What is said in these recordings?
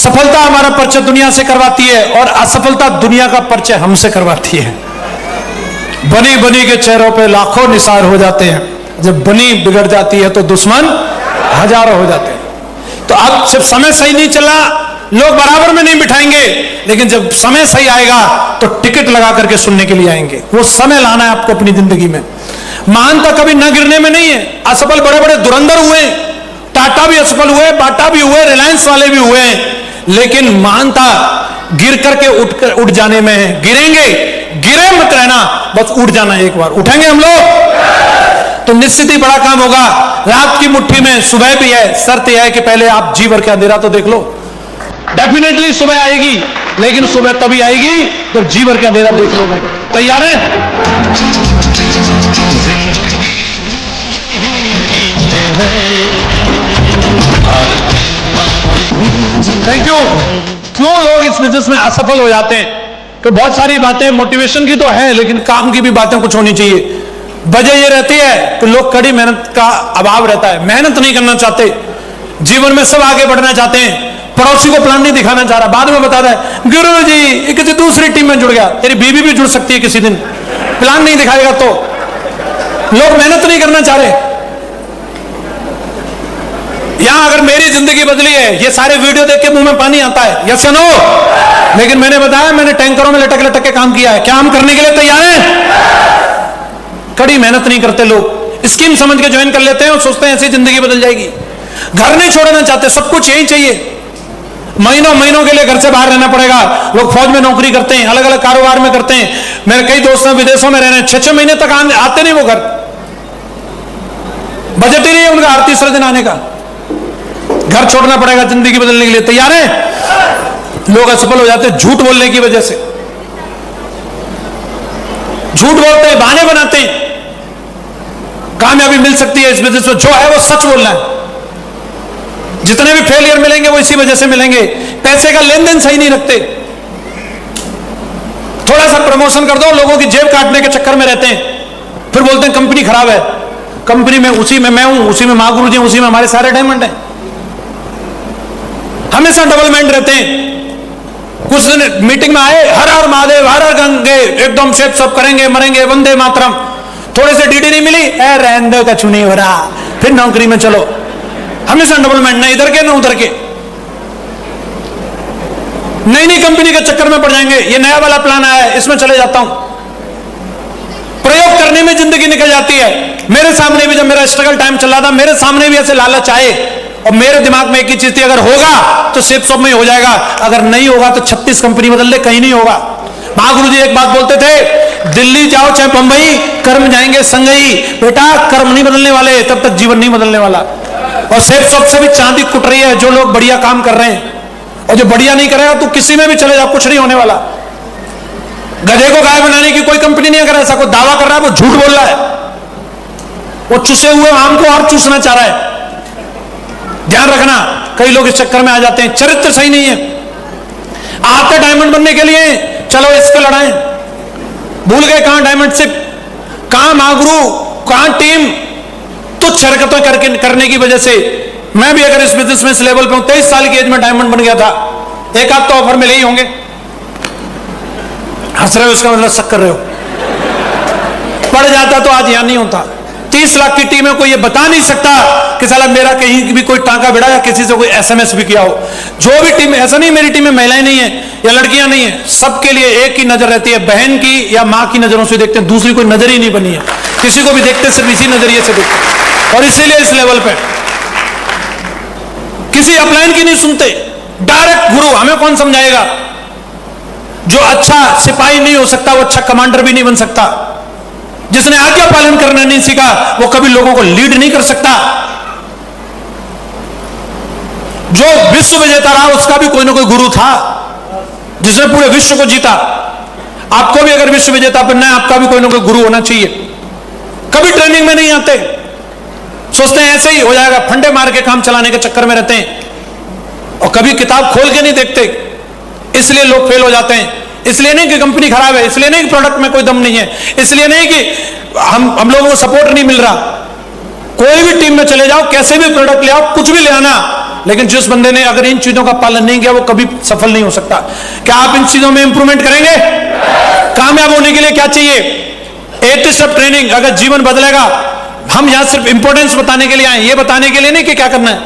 सफलता हमारा परिचय दुनिया से करवाती है और असफलता दुनिया का परिचय हमसे करवाती है। बनी बनी के चेहरों पे लाखों निसार हो जाते हैं, जब बनी बिगड़ जाती है तो दुश्मन हजारों हो जाते हैं। तो अब जब समय सही नहीं चला, लोग बराबर में नहीं बिठाएंगे, लेकिन जब समय सही आएगा तो टिकट लगा करके सुनने के लिए आएंगे। वो समय लाना है आपको अपनी जिंदगी में। महानता कभी न गिरने में नहीं है। असफल बड़े बड़े धुरंधर हुए, टाटा भी असफल हुए, बाटा भी हुए, रिलायंस वाले भी हुए, लेकिन महानता गिर करके उठ जाने में है। गिरेंगे, गिरे मत रहना, बस उठ जाना। एक बार उठेंगे हम लोग तो निश्चित ही बड़ा काम होगा। रात की मुट्ठी में सुबह भी है, शर्त यह है कि पहले आप जी भर के अंधेरा तो देख लो। डेफिनेटली सुबह आएगी, लेकिन सुबह तभी आएगी तो जी भर के अंधेरा देख लो। तैयार है? Thank you. क्यों लोग इस बिजनेस में असफल हो जाते हैं? तो बहुत सारी बातें मोटिवेशन की तो है, लेकिन काम की भी बातें कुछ होनी चाहिए। वजह ये रहती है कि लोग कड़ी मेहनत का अभाव रहता है, मेहनत नहीं करना चाहते। जीवन में सब आगे बढ़ना चाहते हैं, पड़ोसी को प्लान नहीं दिखाना चाह रहा, बाद में बता रहा है गुरुजी किसी दूसरी टीम में जुड़ गया। तेरी बीवी भी जुड़ सकती है किसी दिन, प्लान नहीं दिखाएगा तो। लोग मेहनत नहीं करना चाह रहे। यहां अगर मेरी जिंदगी बदली है, ये सारे वीडियो देख के मुंह में पानी आता है, यस या नो? लेकिन मैंने बताया, मैंने टैंकरों में लटक लटक के काम किया है। क्या हम करने के लिए तैयार हैं? कड़ी मेहनत नहीं करते लोग, स्कीम समझ के ज्वाइन कर लेते हैं और सोचते हैं ऐसी जिंदगी बदल जाएगी। घर नहीं छोड़ना चाहते, सब कुछ यही चाहिए। महीनों महीनों के लिए घर से बाहर रहना पड़ेगा। लोग फौज में नौकरी करते हैं, अलग अलग कारोबार में करते हैं। मेरे कई दोस्त विदेशों में रह रहे हैं, 6-6 महीने तक आते नहीं वो घर। बजट ही नहीं है उनका आरती दिन आने का। घर छोड़ना पड़ेगा जिंदगी बदलने के लिए। तैयार है? लोग असफल हो जाते हैं झूठ बोलने की वजह से। झूठ बोलते हैं, बहाने बनाते हैं। कामयाबी मिल सकती है इस बिजनेस में, जो है वो सच बोलना है। जितने भी फेलियर मिलेंगे वो इसी वजह से मिलेंगे। पैसे का लेन देन सही नहीं रखते। थोड़ा सा प्रमोशन कर दो, लोगों की जेब काटने के चक्कर में रहते हैं। फिर बोलते हैं कंपनी खराब है। कंपनी में उसी में मैं हूं, उसी में मां गुरु जी, उसी में हमारे सारे डायमंड हैं। हमेशा डबल माइंड रहते हैं। कुछ दिन मीटिंग में आए, हर हर महादेव, हर हर गंगे, एकदम से सब करेंगे, मरेंगे, वंदे मातरम। थोड़े से डीडी नहीं मिली, रहने दो, कछु नहीं हो रहा, फिर नौकरी में चलो। हमेशा डबल माइंड, ना इधर के ना उधर के। नई नई कंपनी के चक्कर में पड़ जाएंगे। ये नया वाला प्लान आया है, इसमें चले जाता हूं। प्रयोग करने में जिंदगी निकल जाती है। मेरे सामने भी जब मेरा स्ट्रगल टाइम चल रहा था, मेरे सामने भी ऐसे लालच आए और मेरे दिमाग में एक ही चीज थी, अगर होगा तो सिर्फ सब में हो जाएगा, अगर नहीं होगा तो 36 कंपनी बदल ले, कहीं नहीं होगा। महागुरु जी एक बात बोलते थे, दिल्ली जाओ चाहे बंबई, कर्म जाएंगे संगई। बेटा कर्म नहीं बदलने वाले, तब तक जीवन नहीं बदलने वाला। और सिर्फ सबसे भी चांदी कुट रही है जो लोग बढ़िया काम कर रहे हैं, और जो बढ़िया नहीं करेगा तो किसी में भी चले जाओ, कुछ नहीं होने वाला। गधे को गाय बनाने की कोई कंपनी नहीं। अगर ऐसा कोई दावा कर रहा है वो झूठ बोल रहा है। वो चूसे हुए आम को और चूसना चाह रहा है। ध्यान रखना, कई लोग इस चक्कर में आ जाते हैं। चरित्र सही नहीं है। आते डायमंड बनने के लिए, चलो इसको लड़ाएं। भूल गए कहां डायमंडशिप, कहां महागुरु, कहां टीम। तुच्छ हरकतें करने की वजह से मैं भी अगर इस बिजनेस में इस लेवल पे हूं, 23 साल की एज में डायमंड बन गया था। एक आध तो ऑफर मिले ही होंगे। हंस रहे हो, इसका मतलब शक कर रहे हो। पड़ जाता तो आज यहां नहीं होता। 30 लाख की टीम है, कोई ये बता नहीं सकता कि साला मेरा कहीं भी कोई टांका भिड़ा या किसी से कोई SMS भी किया हो। जो भी टीम, ऐसा नहीं मेरी टीम में महिलाएं नहीं है या लड़कियां नहीं है, सबके लिए एक ही नजर रहती है। बहन की या मां की नजरों से देखते हैं, दूसरी कोई नजर ही नहीं बनी है। किसी को भी देखते सिर्फ इसी नजरिए से देखते हैं। और इसीलिए इस लेवल पे किसी अपलाइन की नहीं सुनते, डायरेक्ट गुरु। हमें कौन समझाएगा? जो अच्छा सिपाही नहीं हो सकता वो अच्छा कमांडर भी नहीं बन सकता। जिसने आज्ञा पालन करना नहीं सीखा वो कभी लोगों को लीड नहीं कर सकता। जो विश्व विजेता रहा उसका भी कोई ना कोई गुरु था, जिसने पूरे विश्व को जीता। आपको भी अगर विश्व विजेता बनना है, आपका भी कोई ना कोई गुरु होना चाहिए। कभी ट्रेनिंग में नहीं आते, सोचते हैं ऐसे ही हो जाएगा, फंडे मार के काम चलाने के चक्कर में रहते हैं और कभी किताब खोल के नहीं देखते। इसलिए लोग फेल हो जाते हैं। इसलिए नहीं कि कंपनी खराब है, इसलिए नहीं कि प्रोडक्ट में कोई दम नहीं है, इसलिए नहीं कि हम लोगों को सपोर्ट नहीं मिल रहा। कोई भी टीम में चले जाओ, कैसे भी प्रोडक्ट ले आओ, कुछ भी ले आना, लेकिन जिस बंदे ने अगर इन चीजों का पालन नहीं किया वो कभी सफल नहीं हो सकता। क्या आप इन चीजों में इंप्रूवमेंट करेंगे? कामयाब होने के लिए क्या चाहिए? 8 स्टेप ट्रेनिंग। अगर जीवन बदलेगा, हम यहां सिर्फ इंपॉर्टेंस बताने के लिए आए, ये बताने के लिए नहीं कि क्या करना है,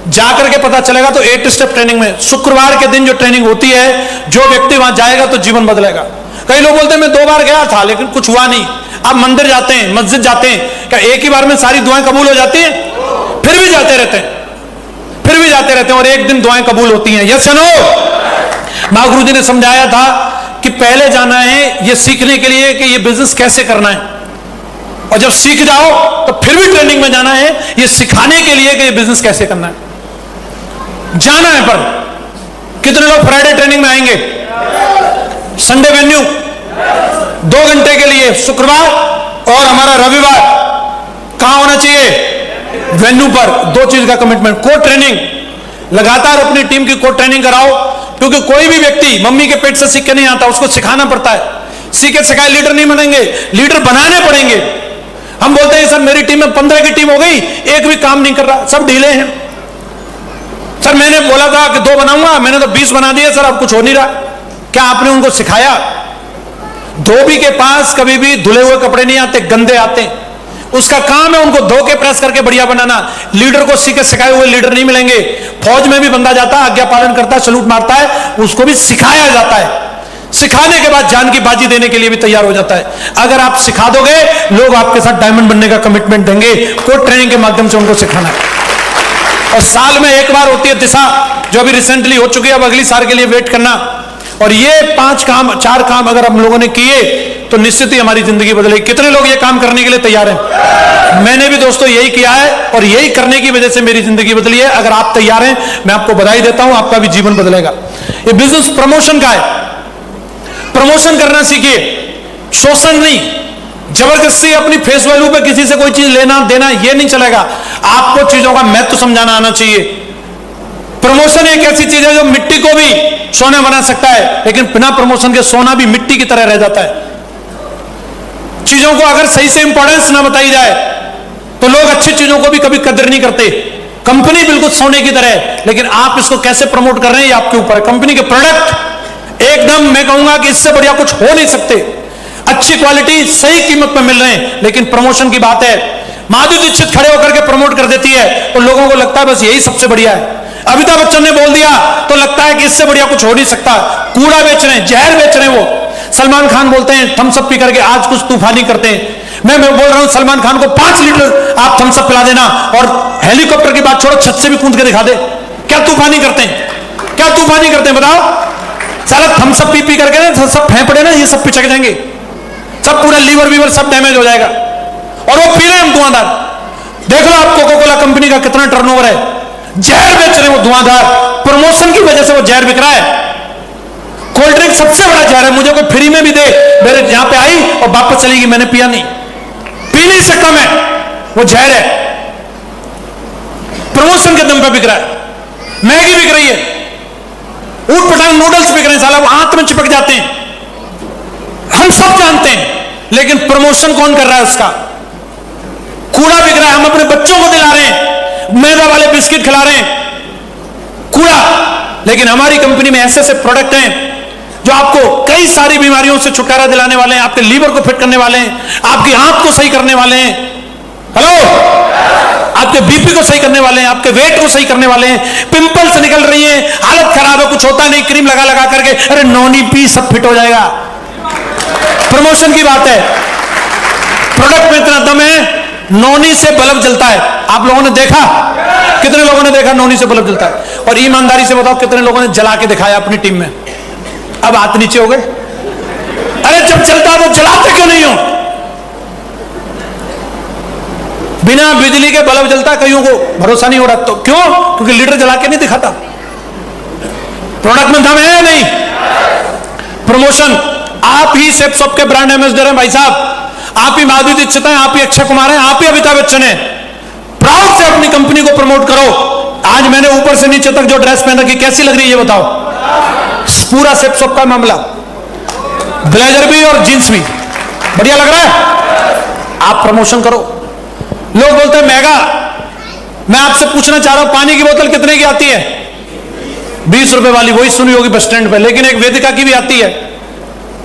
जाकर के पता चलेगा। तो 8 स्टेप ट्रेनिंग में शुक्रवार के दिन जो ट्रेनिंग होती है, जो व्यक्ति वहां जाएगा तो जीवन बदलेगा। कई लोग बोलते हैं मैं 2 बार गया था लेकिन कुछ हुआ नहीं। आप मंदिर जाते हैं, मस्जिद जाते हैं, क्या एक ही बार में सारी दुआएं कबूल हो जाती हैं? फिर भी जाते रहते हैं, फिर भी जाते रहते हैं और एक दिन दुआएं कबूल होती हैं। यस या नो? महागुरु जी ने समझाया था कि पहले जाना है ये सीखने के लिए कि ये बिजनेस कैसे करना है, और जब सीख जाओ तो फिर भी ट्रेनिंग में जाना है ये सिखाने के लिए कि ये बिजनेस कैसे करना है। जाना है। पर कितने लोग फ्राइडे ट्रेनिंग में आएंगे? संडे वेन्यू 2 घंटे के लिए, शुक्रवार और हमारा रविवार कहां होना चाहिए? वेन्यू पर। 2 चीज का कमिटमेंट। को ट्रेनिंग, लगातार अपनी टीम की को ट्रेनिंग कराओ, क्योंकि कोई भी व्यक्ति मम्मी के पेट से सीख के नहीं आता, उसको सिखाना पड़ता है। सीखे सिखाए लीडर नहीं बनेंगे, लीडर बनाने पड़ेंगे। हम बोलते हैं सर मेरी टीम में 15 की टीम हो गई, एक भी काम नहीं कर रहा, सब ढीले हैं। सर मैंने बोला था कि 2 बनाऊंगा, मैंने तो 20 बना दिए सर, अब कुछ हो नहीं रहा। क्या आपने उनको सिखाया? धोबी के पास कभी भी धुले हुए कपड़े नहीं आते, गंदे आते हैं। उसका काम है उनको धो के प्रेस करके बढ़िया बनाना। लीडर को सीखे सिखाए हुए लीडर नहीं मिलेंगे। फौज में भी बंदा जाता है, आज्ञा पालन करता है, सलूट मारता है, उसको भी सिखाया जाता है। सिखाने के बाद जान की बाजी देने के लिए भी तैयार हो जाता है। अगर आप सिखा दोगे, लोग आपके साथ डायमंड बनने का कमिटमेंट देंगे। कोड ट्रेनिंग के माध्यम से उनको सिखाना है। और साल में एक बार होती है दिशा, जो अभी रिसेंटली हो चुकी है, अब अगली साल के लिए वेट करना। और ये 4 काम अगर हम लोगों ने किए तो निश्चित ही हमारी जिंदगी बदलेगी। कितने लोग ये काम करने के लिए तैयार हैं? मैंने भी दोस्तों यही किया है और यही करने की वजह से मेरी जिंदगी बदली है। अगर आप तैयार हैं, मैं आपको बधाई देता हूं, आपका भी जीवन बदलेगा। ये बिजनेस प्रमोशन का है। प्रमोशन करना सीखिए, शोषण नहीं, जबरदस्ती अपनी फेस वैल्यू पे किसी से कोई चीज लेना देना ये नहीं चलेगा। आपको चीजों का महत्व समझाना आना चाहिए। प्रमोशन एक ऐसी चीज है जो मिट्टी को भी सोना बना सकता है, लेकिन बिना प्रमोशन के सोना भी मिट्टी की तरह रह जाता है। चीजों को अगर सही से इंपॉर्टेंस ना बताई जाए तो लोग अच्छी चीजों को भी कभी कदर नहीं करते। कंपनी बिल्कुल सोने की तरह है, लेकिन आप इसको कैसे प्रमोट कर रहे हैं ये आपके ऊपर है। कंपनी के प्रोडक्ट एकदम मैं कहूंगा कि इससे बढ़िया कुछ हो नहीं सकते। अच्छी क्वालिटी सही कीमत पर मिल रहे हैं, लेकिन प्रमोशन की बात है। माधुरी दीक्षित खड़े होकर के प्रमोट कर देती है तो लोगों को लगता है बस यही सबसे बढ़िया है। अमिताभ बच्चन ने बोल दिया तो लगता है कि इससे बढ़िया कुछ हो नहीं सकता। कूड़ा बेच रहे हैं, जहर बेच रहे हैं वो। सलमान खान बोलते हैं थम्स अप पी करके आज कुछ तूफानी करते हैं। मैं बोल रहा हूं सलमान खान को 5 लीटर आप थम्स अप पिला देना और हेलीकॉप्टर की बात छोड़ो, छत से भी कूद के दिखा दे। क्या तूफानी करते हैं? क्या तूफानी करते हैं बताओ? साला थम्स अप पी करके ना सब फेंपड़े ना ये सब पिचक जाएंगे, सब पूरा लीवर वीवर सब डैमेज हो जाएगा। और वो पी रहे हैं हम धुआंधार। देख लो आप कोका कोला कंपनी का कितना टर्नओवर है। जहर बेच रहे हैं वो धुआंधार। प्रमोशन की वजह से वो जहर बिक रहा है। कोल्ड ड्रिंक सबसे बड़ा जहर है। मुझे कोई फ्री में भी दे, मेरे यहां पे आई और वापस चलेगी, मैंने पिया नहीं, पी नहीं सकता मैं, वो जहर है। प्रमोशन के दम पे बिक रहा है। मैगी बिक रही है, ऊट पटांग नूडल्स बिक रहे हैं, साला वो आंत में चिपक जाते हैं। हम सब जानते हैं, लेकिन प्रमोशन कौन कर रहा है उसका? कूड़ा बिक रहा है। हम अपने बच्चों को दिला रहे हैं मैदा वाले बिस्किट खिला रहे हैं, कूड़ा। लेकिन हमारी कंपनी में ऐसे ऐसे प्रोडक्ट हैं जो आपको कई सारी बीमारियों से छुटकारा दिलाने वाले हैं। आपके लीवर को फिट करने वाले हैं, आपकी आंख को सही करने वाले हैं, हेलो, आपके बीपी को सही करने वाले हैं, आपके वेट को सही करने वाले हैं। पिंपल्स निकल रही है, हालत खराब है, कुछ होता नहीं, क्रीम लगा लगा करके अरे नौनी पी सब फिट हो जाएगा। प्रमोशन की बात है। प्रोडक्ट में इतना दम है, नौनी से बल्ब जलता है। आप लोगों ने देखा? कितने लोगों ने देखा नौनी से बल्ब जलता है? और ईमानदारी से बताओ कितने लोगों ने जला के दिखाया अपनी टीम में? अब हाथ नीचे हो गए। अरे जब जलता तो जलाते क्यों नहीं हो? बिना बिजली के बल्ब जलता, कईयों को भरोसा नहीं हो रहा। तो क्यों? क्योंकि लीडर जला के नहीं दिखाता। प्रोडक्ट में दम है नहीं। प्रमोशन, आप ही सेफ शॉप के ब्रांड एम्बेसडर हैं भाई साहब। आप ही माधुरी दीक्षित हैं, आप ही अक्षय कुमार हैं, आप ही अमिताभ बच्चन हैं। प्राउड से अपनी कंपनी को प्रमोट करो। आज मैंने ऊपर से नीचे तक जो ड्रेस पहन रखी कैसी लग रही है ये बताओ? पूरा सेफ शॉप का मामला, ब्लेजर भी और जींस भी बढ़िया लग रहा है। आप प्रमोशन करो। लोग बोलते हैं मैं आपसे पूछना चाह रहा हूं, पानी की बोतल कितने की आती है? 20 रुपए वाली, वही सुनी होगी बस स्टैंड पे। लेकिन एक वेदिका की भी आती है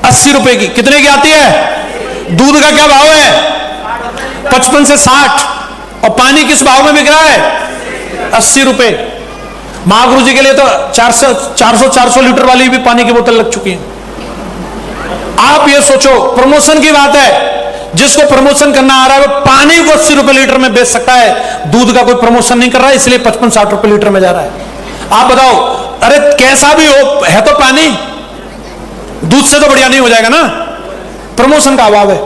80 रुपए की। कितने की आती है? दूध का क्या भाव है? 55 से 60। और पानी किस भाव में बिक रहा है? 80 रुपए। महागुरु जी के लिए तो 400 लीटर वाली भी पानी की बोतल लग चुकी है। आप ये सोचो, प्रमोशन की बात है, जिसको प्रमोशन करना आ रहा है वो पानी को 80 रुपए लीटर में बेच सकता है। दूध का कोई प्रमोशन नहीं कर रहा है, इसलिए 55-60 रुपए लीटर में जा रहा है। आप बताओ, अरे कैसा भी हो, है तो पानी, दूध से तो बढ़िया नहीं हो जाएगा ना। प्रमोशन का अभाव है।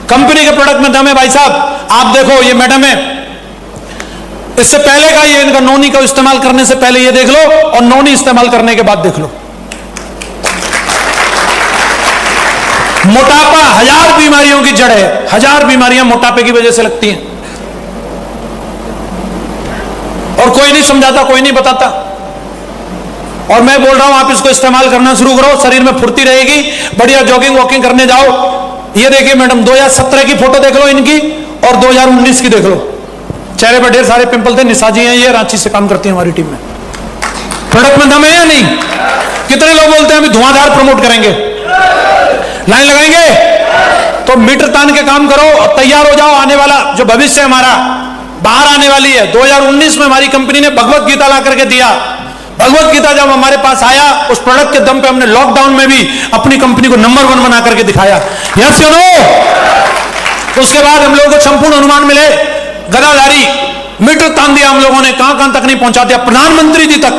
कंपनी के प्रोडक्ट में दम है भाई साहब। आप देखो, ये मैडम है, इससे पहले का ये इनका नोनी का इस्तेमाल करने से पहले ये देख लो, और नोनी इस्तेमाल करने के बाद देख लो। मोटापा 1000 बीमारियों की जड़ है। 1000 बीमारियां मोटापे की वजह से लगती हैं, और कोई नहीं समझाता, कोई नहीं बताता। और मैं बोल रहा हूं, आप इसको इस्तेमाल करना शुरू करो, शरीर में फुर्ती रहेगी, बढ़िया जॉगिंग वॉकिंग करने जाओ। ये देखिए मैडम, 2017 की फोटो देख लो इनकी, और 2019 की देख लो। चेहरे पर ढेर सारे पिंपल थे। निशा जी हैं, ये रांची से काम करती है हमारी टीम में। प्रोडक्ट में दम है या नहीं? कितने लोग बोलते हैं अभी धुआंधार प्रमोट करेंगे, लाइन लगाएंगे? तो मीटर तान के काम करो और तैयार हो जाओ। आने वाला जो भविष्य हमारा बाहर आने वाली है। 2019 में हमारी कंपनी ने भगवत गीता ला करके दिया। भगवत गीता जब हमारे पास आया, उस प्रोडक्ट के दम पे हमने लॉकडाउन में भी अपनी कंपनी को नंबर 1 बना करके दिखाया। यस या नो? उसके बाद हम लोगों को संपूर्ण अनुमान मिले, गदाधारी मीटर तान दिया हम लोगों ने, कहां कहां तक नहीं पहुंचा दिया, प्रधानमंत्री जी तक।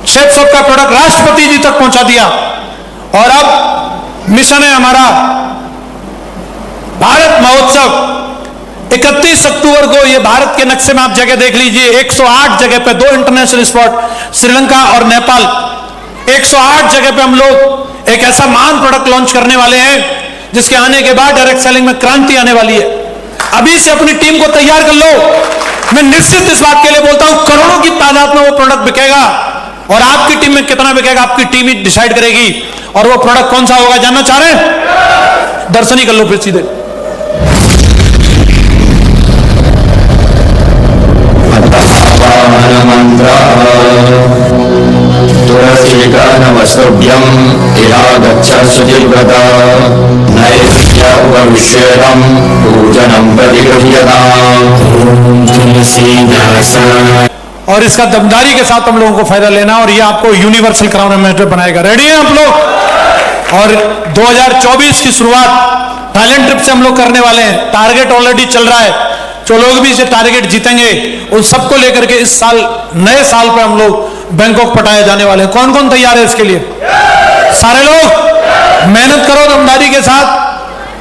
शेफ सॉप का प्रोडक्ट राष्ट्रपति जी तक पहुंचा दिया। और अब मिशन है हमारा भारत महोत्सव। 31 अक्टूबर को ये भारत के नक्शे में आप जगह देख लीजिए, 108 जगह पे 2 इंटरनेशनल स्पॉट, श्रीलंका और नेपाल। 108 जगह पे हम लोग एक ऐसा महान प्रोडक्ट लॉन्च करने वाले हैं, जिसके आने के बाद डायरेक्ट सेलिंग में क्रांति आने वाली है। अभी से अपनी टीम को तैयार कर लो। मैं निश्चित इस बात के लिए बोलता हूं, करोड़ों की तादाद में वो प्रोडक्ट बिकेगा, और आपकी टीम में कितना बिकेगा आपकी टीम ही डिसाइड करेगी। और वो प्रोडक्ट कौन सा होगा, जानना चाह रहे हैं? दर्शन ही कर लो फिर सीधे। तुलसीगानवस्तुभ्यं इहा गच्छ सुचिव्रता नैवेद्योपविश्येदं पूजनं प्रतिगृह्यताम्। और इसका दमदारी के साथ हम लोगों को फायदा लेना, और ये आपको यूनिवर्सल क्राउन एम्बेसडर बनाएगा। रेडी हैं आप लोग? और 2024 की शुरुआत थाईलैंड ट्रिप से हम लोग करने वाले हैं। टारगेट ऑलरेडी चल रहा है, जो लोग भी इसे टारगेट जीतेंगे उन सबको लेकर के इस साल, नए साल पे हम लोग बैंकॉक पटाए जाने वाले हैं। कौन कौन तैयार है इसके लिए? सारे लोग मेहनत करो दमदारी के साथ,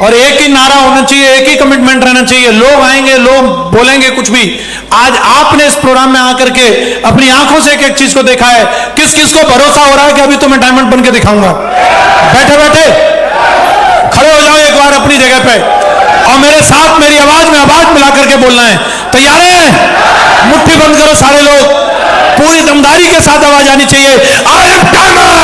और एक ही नारा होना चाहिए, एक ही कमिटमेंट रहना चाहिए। लोग आएंगे, लोग बोलेंगे कुछ भी। आज आपने इस प्रोग्राम में आकर के अपनी आंखों से एक एक चीज को देखा है। किस किस को भरोसा हो रहा है कि अभी तो मैं डायमंड बन के दिखाऊंगा? बैठे बैठे खड़े हो जाओ एक बार अपनी जगह पे, और मेरे साथ मेरी आवाज में आवाज मिला करके बोलना है। तैयार है? मुट्ठी बंद करो सारे लोग, पूरी दमदारी के साथ आवाज आनी चाहिए। I am diamond.